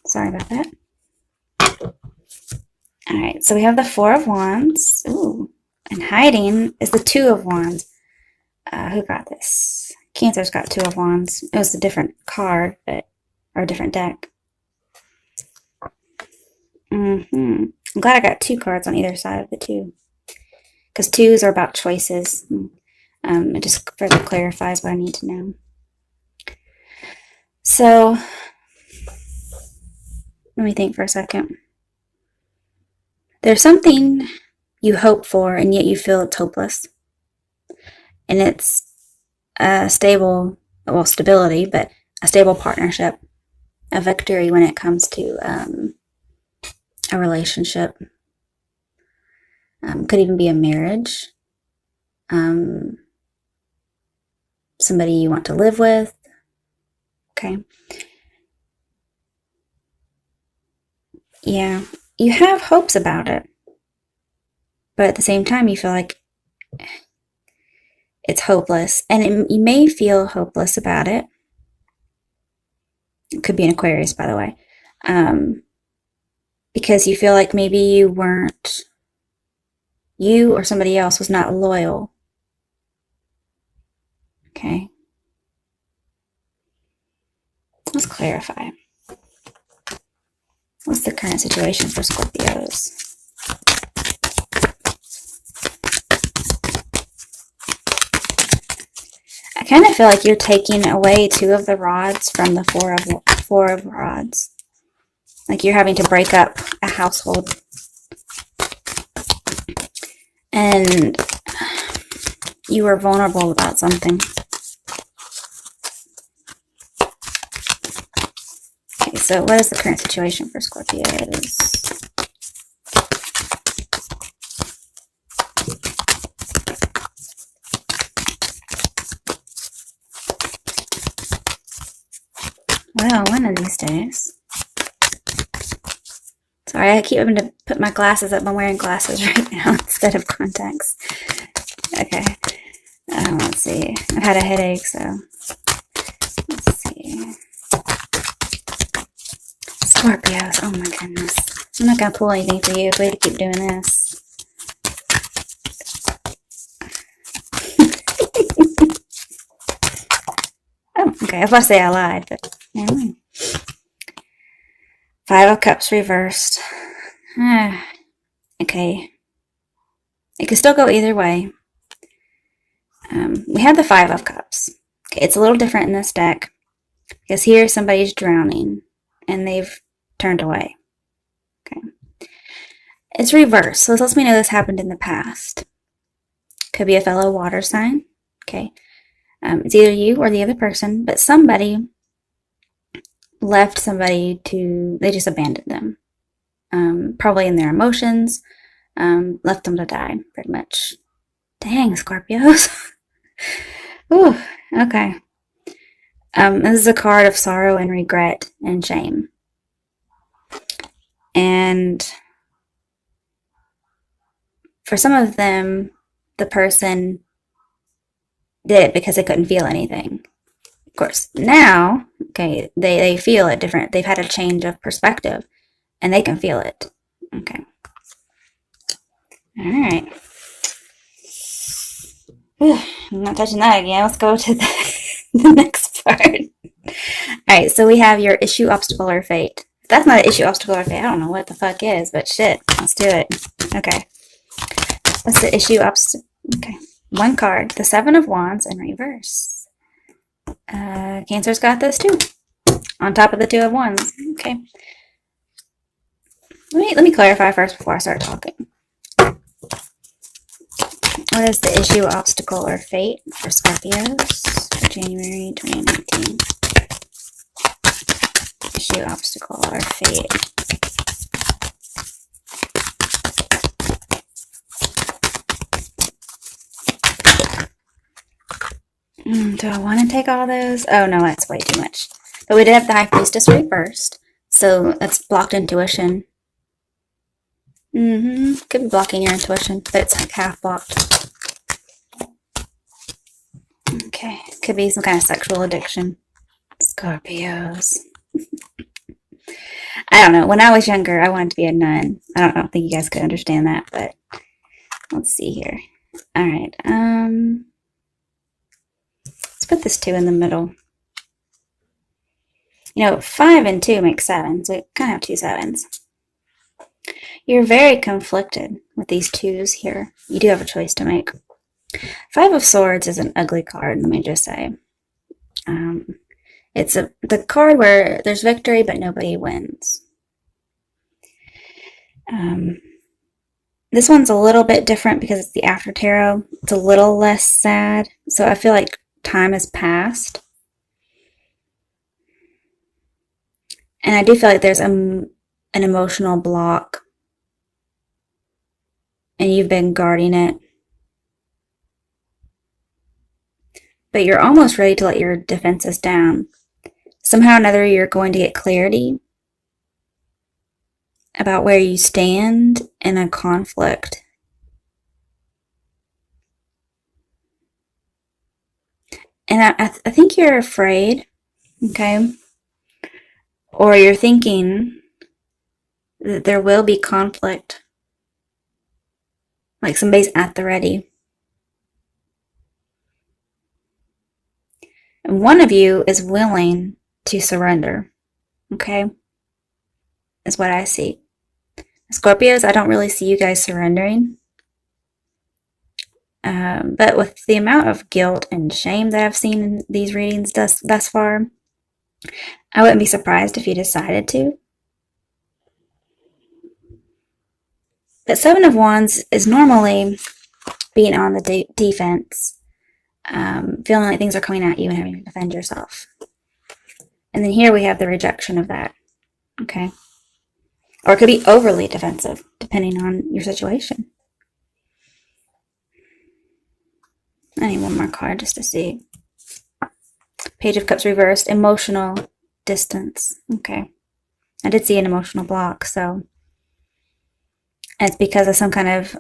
Sorry about that. All right, so we have the Four of Wands. Ooh, and hiding is the Two of Wands. Who got this? Cancer's got Two of Wands. It was a different card, but or a different deck. I'm glad I got two cards on either side of the two, because twos are about choices. It just further clarifies what I need to know. So let me think for a second. There's something you hope for, and yet you feel it's hopeless. And it's a stable, well, stability, but a stable partnership, a victory when it comes to a relationship. Could even be a marriage. Somebody you want to live with. Okay. Yeah, you have hopes about it, but at the same time, you feel like it's hopeless, and you may feel hopeless about it. It could be an Aquarius, by the way, because you feel like maybe you or somebody else was not loyal. Okay. Let's clarify. What's the current situation for Scorpios? I kind of feel like you're taking away two of the rods from the four of rods. Like you're having to break up a household. And you were vulnerable about something. Okay, so what is the current situation for Scorpios? Well, one of these days. Sorry, I keep having to put my glasses up. I'm wearing glasses right now instead of contacts. Okay. Let's see. I've had a headache, so let's see. Scorpios. Oh my goodness. I'm not going to pull anything for you if we have to keep doing this. Oh, okay. I was about to say I lied, but never mind. Five of Cups reversed. Okay. It could still go either way. We have the Five of Cups. Okay, it's a little different in this deck because here somebody's drowning and they've turned away. Okay. It's reversed, so this lets me know this happened in the past. Could be a fellow water sign. Okay. It's either you or the other person, but somebody left somebody they just abandoned them. Probably in their emotions, left them to die, pretty much. Dang, Scorpios. Ooh, okay. This is a card of sorrow and regret and shame. And for some of them, the person did it because they couldn't feel anything. Of course, now, okay, they feel it different. They've had a change of perspective, and they can feel it. Okay. All right. Whew, I'm not touching that again. Let's go to the next part. All right, so we have your issue, obstacle, or fate. If that's not an issue, obstacle, or fate, I don't know what the fuck is, but shit, let's do it. Okay. What's the issue, obstacle? Okay. One card, the Seven of Wands in reverse. Cancer's got this too. On top of the Two of Wands. Okay. Let me clarify first before I start talking. What is the issue, obstacle, or fate for Scorpios for January 2019? Issue, obstacle, or fate. Do I want to take all those? Oh no, that's way too much. But we did have the High Priestess reversed, so that's blocked intuition. Could be blocking your intuition, but it's like half blocked. Okay, could be some kind of sexual addiction. Scorpios. I don't know. When I was younger, I wanted to be a nun. I don't think you guys could understand that, but let's see here. All right. Let's put this 2 in the middle. 5 and 2 make 7, so you kind of have 2 7s. You're very conflicted with these 2s here. You do have a choice to make. 5 of Swords is an ugly card, let me just say. It's the card where there's victory, but nobody wins. This one's a little bit different because it's the after tarot. It's a little less sad, so I feel like time has passed. And I do feel like there's an emotional block, and you've been guarding it. But you're almost ready to let your defenses down. Somehow or another, you're going to get clarity about where you stand in a conflict. And I think you're afraid, okay? Or you're thinking that there will be conflict. Like somebody's at the ready. And one of you is willing to surrender, okay? Is what I see. Scorpios, I don't really see you guys surrendering. But with the amount of guilt and shame that I've seen in these readings thus far, I wouldn't be surprised if you decided to. But 7 of Wands is normally being on the defense, feeling like things are coming at you and having to defend yourself. And then here we have the rejection of that, okay? Or it could be overly defensive, depending on your situation. I need one more card just to see. Page of Cups reversed, emotional distance. Okay. I did see an emotional block, so. And it's because of some kind of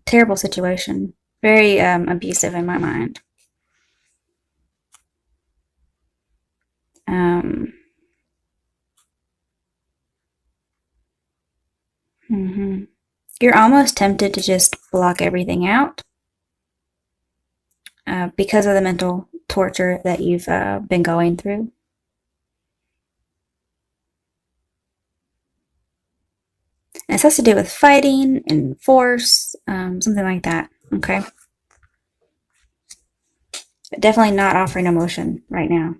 terrible situation. Very abusive in my mind. You're almost tempted to just block everything out because of the mental torture that you've been going through. And this has to do with fighting and force, something like that, okay? But definitely not offering emotion right now.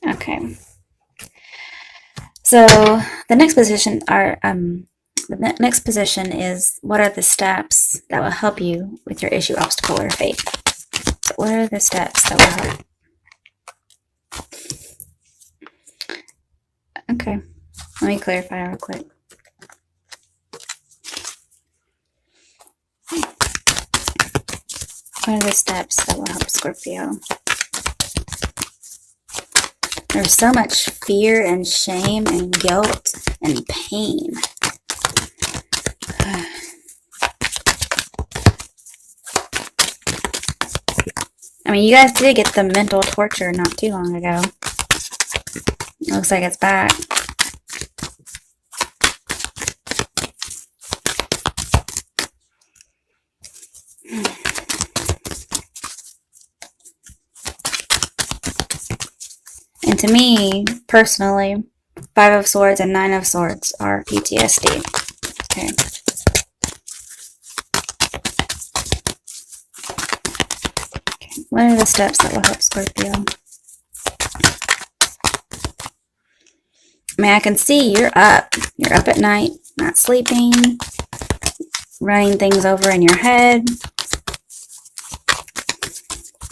Okay. So the next position is, what are the steps that will help you with your issue, obstacle, or fate? So what are the steps that will help? Okay, let me clarify real quick. What are the steps that will help Scorpio? There's so much fear and shame and guilt and pain. I mean, you guys did get the mental torture not too long ago. Looks like it's back. And to me, personally, 5 of Swords and 9 of Swords are PTSD. Okay. What are the steps that will help Scorpio? I mean, I can see you're up. You're up at night, not sleeping, running things over in your head,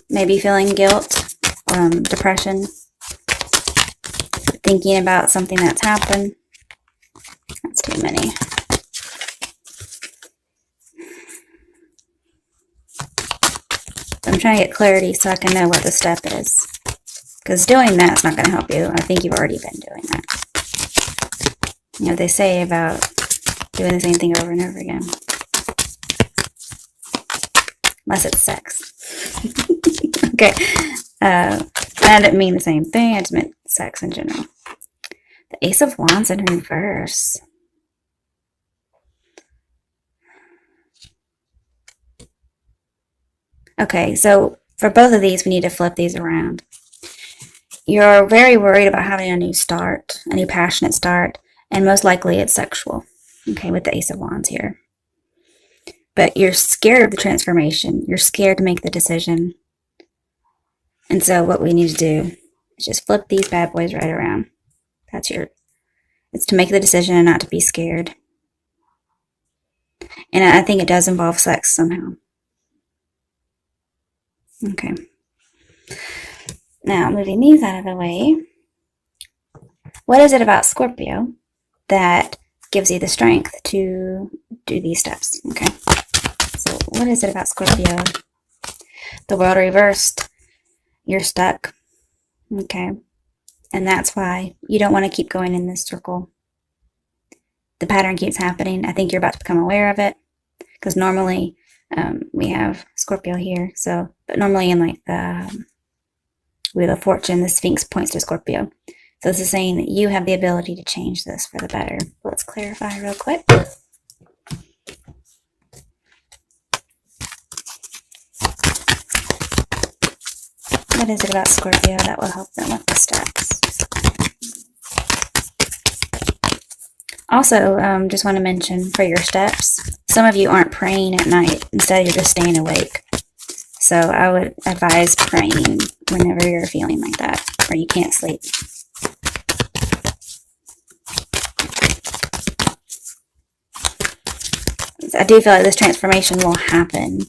maybe feeling guilt, depression, thinking about something that's happened. That's too many. I'm trying to get clarity so I can know what the step is. Because doing that's not going to help you. I think you've already been doing that. You know, they say about doing the same thing over and over again. Unless it's sex. Okay. I didn't mean the same thing. I just meant sex in general. Ace of Wands in reverse. Okay, so for both of these, we need to flip these around. You're very worried about having a new start, a new passionate start, and most likely it's sexual, okay, with the Ace of Wands here. But you're scared of the transformation. You're scared to make the decision. And so what we need to do is just flip these bad boys right around. It's to make the decision and not to be scared. And I think it does involve sex somehow. Okay. Now, moving these out of the way, what is it about Scorpio that gives you the strength to do these steps? Okay. So, what is it about Scorpio? The world reversed. You're stuck. Okay. And that's why you don't want to keep going in this circle. The pattern keeps happening. I think you're about to become aware of it. Because normally we have Scorpio here. So, but normally in like the Wheel of Fortune, the Sphinx points to Scorpio. So this is saying that you have the ability to change this for the better. Let's clarify real quick. What is it about Scorpio that will help them with the steps? Also, just want to mention for your steps, some of you aren't praying at night. Instead, you're just staying awake. So I would advise praying whenever you're feeling like that, or you can't sleep. I do feel like this transformation will happen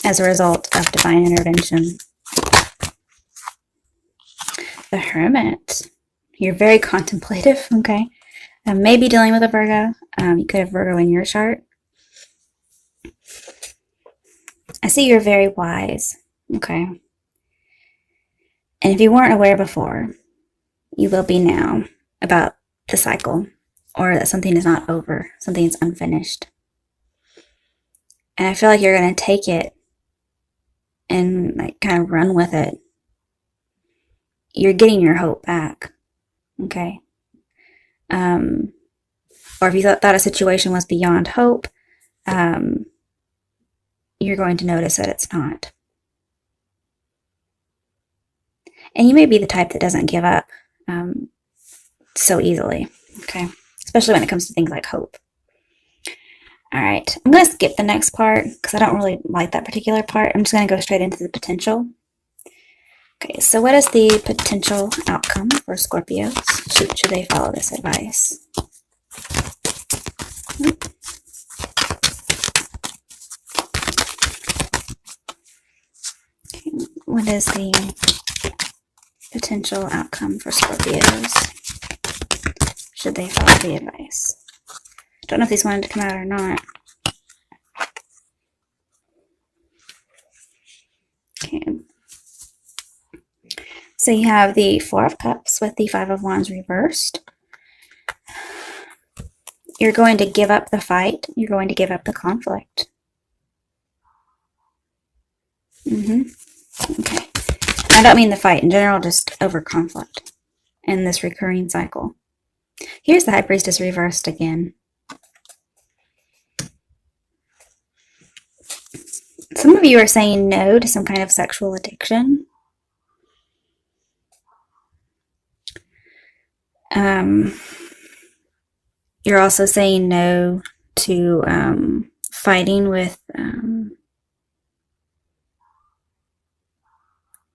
as a result of divine intervention. The Hermit. You're very contemplative, okay? Maybe dealing with a Virgo. You could have Virgo in your chart. I see you're very wise, okay? And if you weren't aware before, you will be now about the cycle, or that something is not over, something is unfinished. And I feel like you're going to take it and like kind of run with it. You're getting your hope back, okay? Or if you thought a situation was beyond hope, you're going to notice that it's not. And you may be the type that doesn't give up so easily, okay? Especially when it comes to things like hope. All right, I'm going to skip the next part because I don't really like that particular part. I'm just going to go straight into the potential. Okay, so what is the potential outcome for Scorpios? Should they follow this advice? Okay, what is the potential outcome for Scorpios? Should they follow the advice? Don't know if these wanted to come out or not. Okay. So you have the Four of Cups with the Five of Wands reversed. You're going to give up the fight. You're going to give up the conflict. Okay. I don't mean the fight in general, just over conflict and this recurring cycle. Here's the High Priestess reversed again. Some of you are saying no to some kind of sexual addiction. You're also saying no to fighting with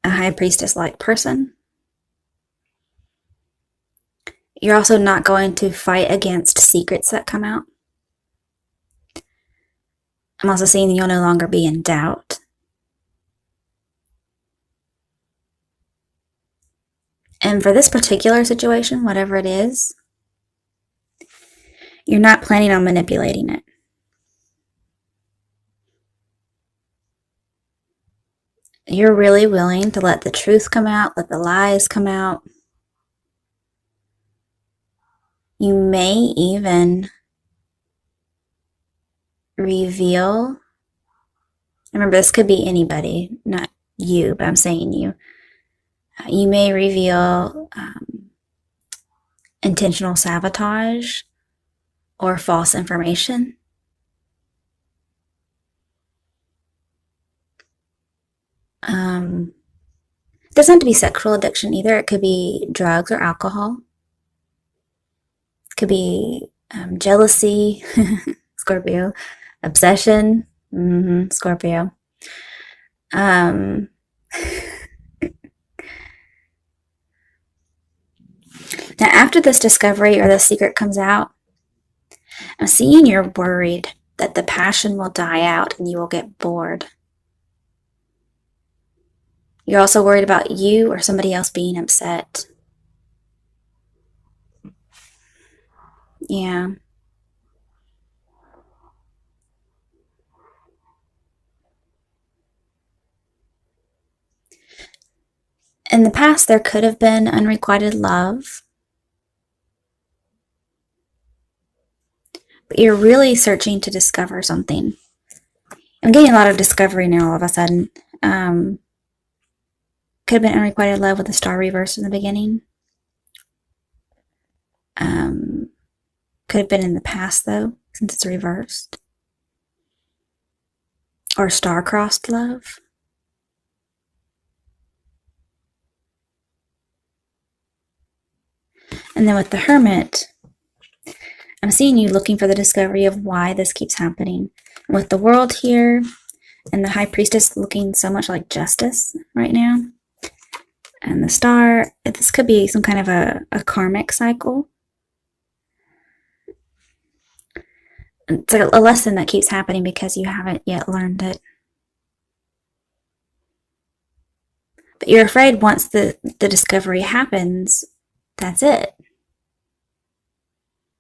a High Priestess-like person. You're also not going to fight against secrets that come out. I'm also seeing that you'll no longer be in doubt. And for this particular situation, whatever it is, you're not planning on manipulating it. You're really willing to let the truth come out, let the lies come out. You may even reveal, remember this could be anybody, not you, but I'm saying you. You may reveal intentional sabotage or false information. It doesn't have to be sexual addiction either. It could be drugs or alcohol. It could be jealousy, Scorpio, obsession, Scorpio. Now, after this discovery or the secret comes out, I'm seeing you're worried that the passion will die out and you will get bored. You're also worried about you or somebody else being upset. Yeah. In the past, there could have been unrequited love, but you're really searching to discover something. I'm getting a lot of discovery now all of a sudden. Could have been unrequited love with a star reverse in the beginning. Could have been in the past, though, since it's reversed. Or star-crossed love. And then with the Hermit, I'm seeing you looking for the discovery of why this keeps happening. With the World here and the High Priestess looking so much like justice right now, and the Star, this could be some kind of a karmic cycle. It's like a lesson that keeps happening because you haven't yet learned it. But you're afraid once the discovery happens, that's it.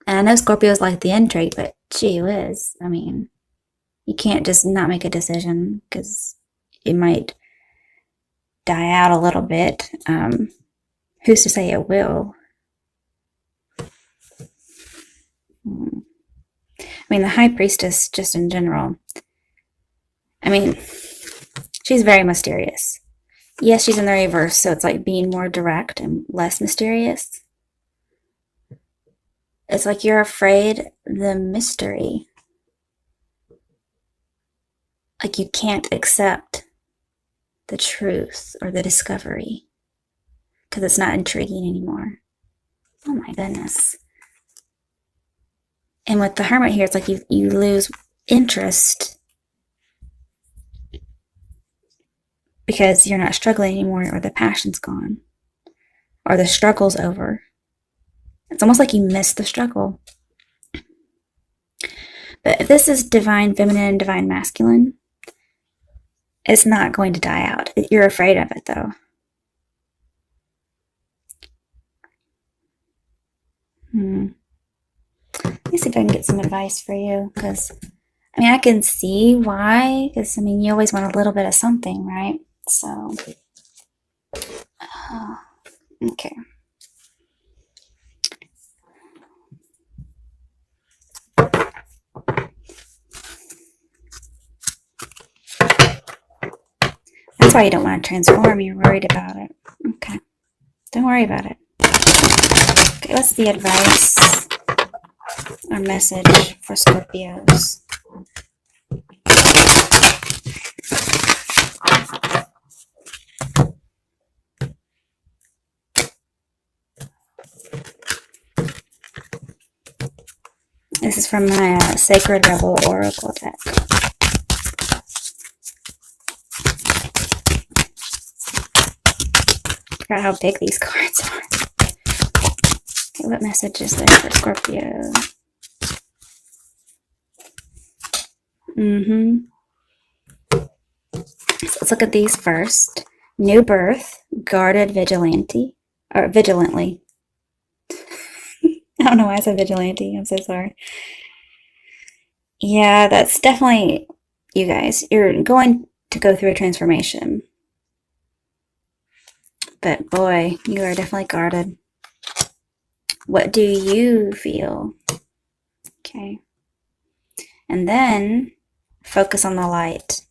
And I know Scorpios like the intrigue, but gee whiz, I mean, you can't just not make a decision because it might die out a little bit. Who's to say it will? I mean, the High Priestess, just in general, I mean, she's very mysterious. Yes, she's in the reverse, so it's like being more direct and less mysterious. It's like you're afraid the mystery. Like you can't accept the truth or the discovery because it's not intriguing anymore. Oh my goodness. And with the Hermit here, it's like you lose interest because you're not struggling anymore, or the passion's gone, or the struggle's over. It's almost like you miss the struggle. But if this is divine feminine and divine masculine, it's not going to die out. You're afraid of it, though. Let me see if I can get some advice for you, because I mean, I can see why, because I mean, you always want a little bit of something, right? So, okay. That's why you don't want to transform. You're worried about it. Okay. Don't worry about it. Okay, what's the advice or message for Scorpios? This is from my Sacred Rebel Oracle deck. I forgot how big these cards are. Okay, what message is there for Scorpio? So let's look at these first. New birth, guarded vigilante, or vigilantly. I don't know why I said vigilante. I'm so sorry. Yeah, that's definitely, you guys, you're going to go through a transformation. But boy, you are definitely guarded. What do you feel? Okay. And then focus on the light.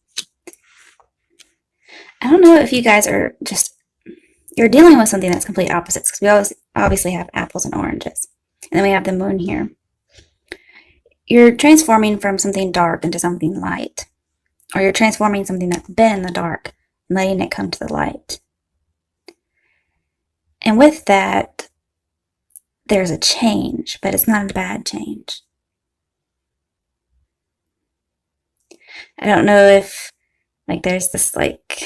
I don't know if you guys are just you're dealing with something that's complete opposites, because we always obviously have apples and oranges. And then we have the moon here. You're transforming from something dark into something light. Or you're transforming something that's been in the dark and letting it come to the light. And with that, there's a change, but it's not a bad change. I don't know if, like, there's this, like,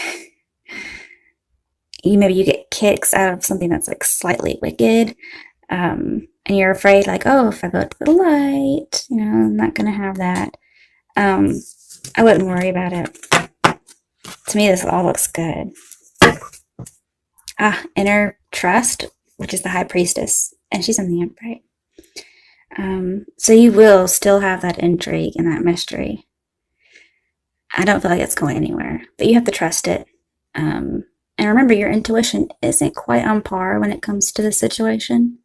maybe you get kicks out of something that's, like, slightly wicked, and you're afraid, like, oh, if I go to the light, I'm not going to have that. I wouldn't worry about it. To me, this all looks good. Inner trust, which is the high priestess, and she's in the upright. So you will still have that intrigue and that mystery. I don't feel like it's going anywhere, but you have to trust it. And remember, your intuition isn't quite on par when it comes to the situation.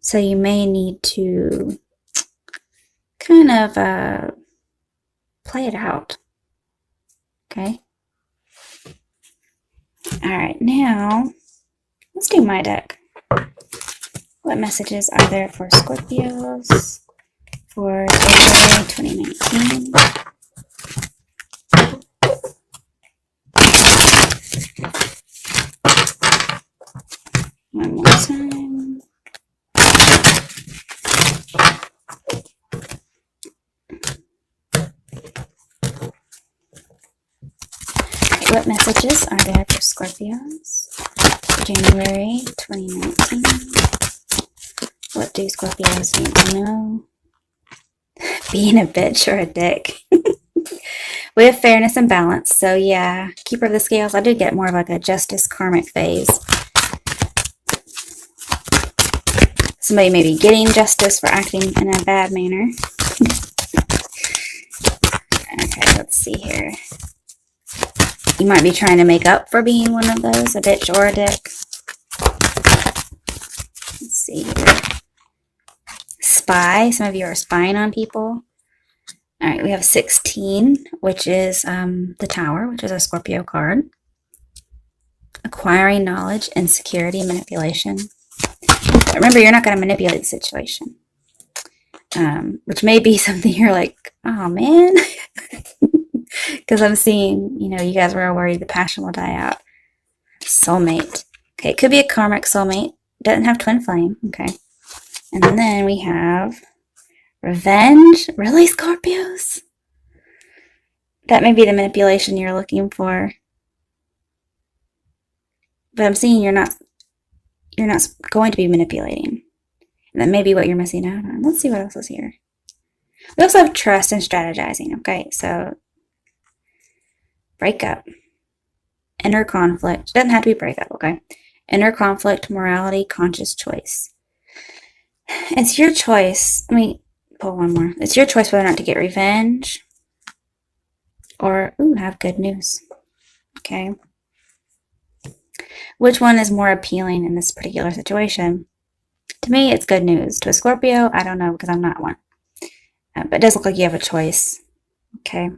So you may need to kind of play it out. Okay? Alright, now let's do my deck. What messages are there for Scorpios for January 2019? One more time. What messages are there for Scorpios for January 2019? What do Scorpios need to know? Being a bitch or a dick. We have fairness and balance. So yeah, Keeper of the Scales. I did get more of like a justice karmic phase. Somebody may be getting justice for acting in a bad manner. Okay, let's see here. You might be trying to make up for being one of those, a bitch or a dick. Let's see here. Spy. Some of you are spying on people. All right, we have 16, which is the Tower, which is a Scorpio card. Acquiring knowledge, insecurity, manipulation. But remember, you're not going to manipulate the situation. Which may be something you're like, oh man. Because I'm seeing, you guys were all worried the passion will die out. Soulmate. Okay, it could be a karmic soulmate. Doesn't have twin flame. Okay. And then we have revenge. Really, Scorpios? That may be the manipulation you're looking for. But I'm seeing you're not going to be manipulating. And that may be what you're missing out on. Let's see what else is here. We also have trust and strategizing. Okay, so breakup. Inner conflict. Doesn't have to be breakup, okay? Inner conflict, morality, conscious choice. It's your choice. Let me pull one more. It's your choice whether or not to get revenge or have good news. Okay. Which one is more appealing in this particular situation? To me, it's good news. To a Scorpio, I don't know because I'm not one. But it does look like you have a choice. Okay.